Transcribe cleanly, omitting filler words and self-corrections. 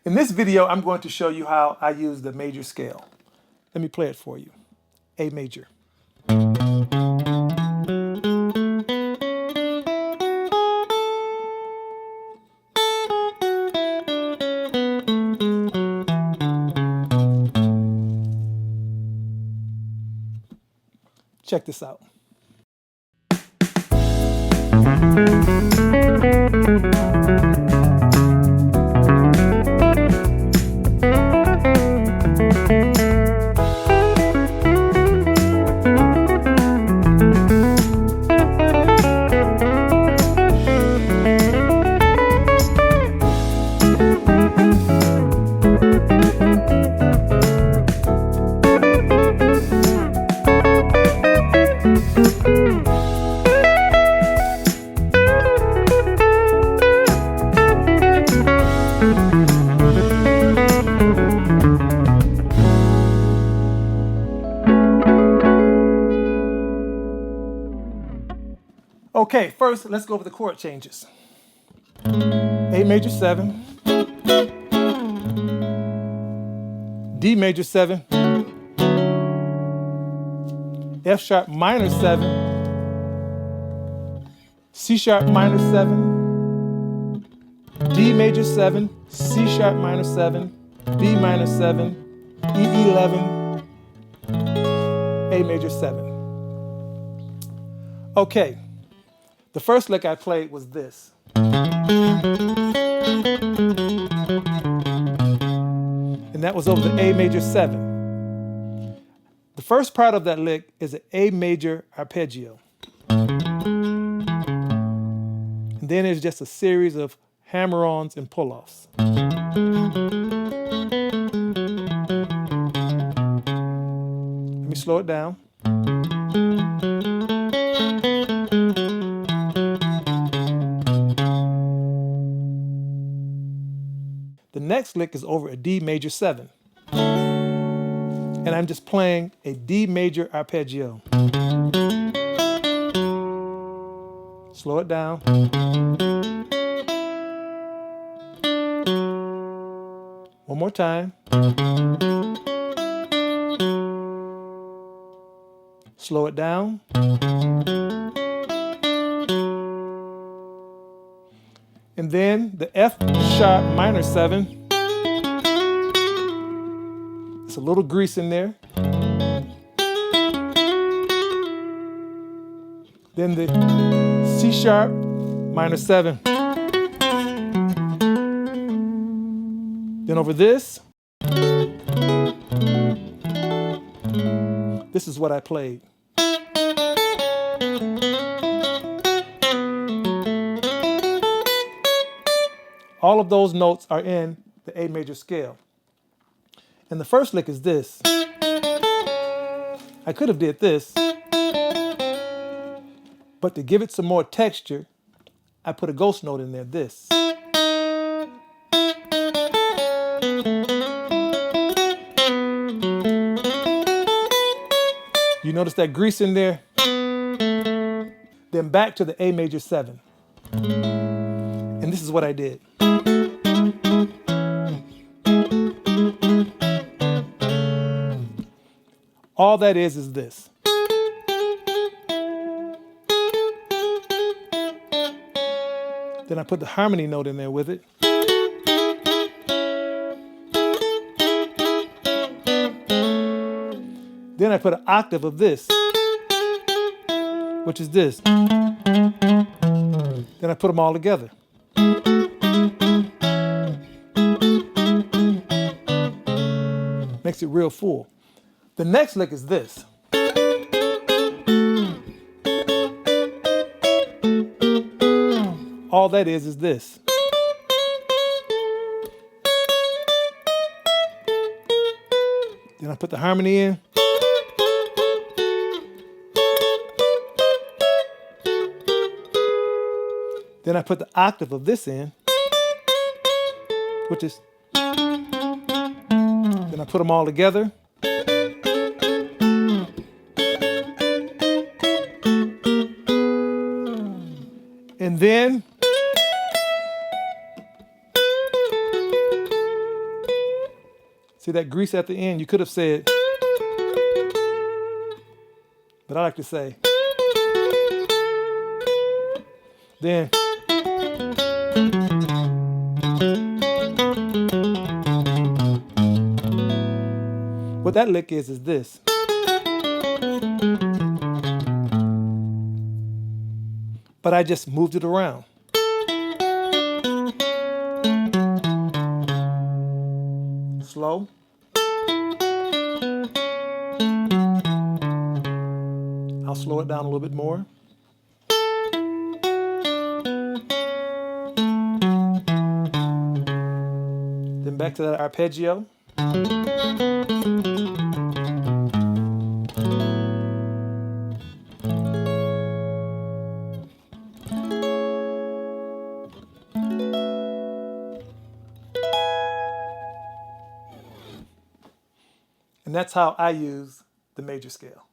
In this video, I'm going to show you how I use the major scale. Let me play it for you. A major. Check this out. Okay, first let's go over the chord changes. A major 7, D major 7, F sharp minor 7, C sharp minor 7, D major 7, C sharp minor 7, B minor 7, E11, A major 7. Okay. The first lick I played was this. And that was over the A major 7. The first part of that lick is an A major arpeggio. And then there's just a series of hammer-ons and pull-offs. Let me slow it down. The next lick is over a D major 7. And I'm just playing a D major arpeggio. Slow it down. One more time. Slow it down. And then the F sharp minor 7. It's a little grease in there. Then the C sharp minor 7. Then over this. This is what I played. All of those notes are in the A major scale. And the first lick is this. I could have did this, but to give it some more texture, I put a ghost note in there, this. You notice that grease in there? Then back to the A major 7. And this is what I did. All that is this. Then I put the harmony note in there with it. Then I put an octave of this, which is this. Then I put them all together. Makes it real full. The next lick is this. All that is this. Then I put the harmony in. Then I put the octave of this in, which is, then I put them all together. And then see that grease at the end? You could have said, but I like to say, then what that lick is this. But I just moved it around. Slow. I'll slow it down a little bit more. Then back to that arpeggio. And that's how I use the major scale.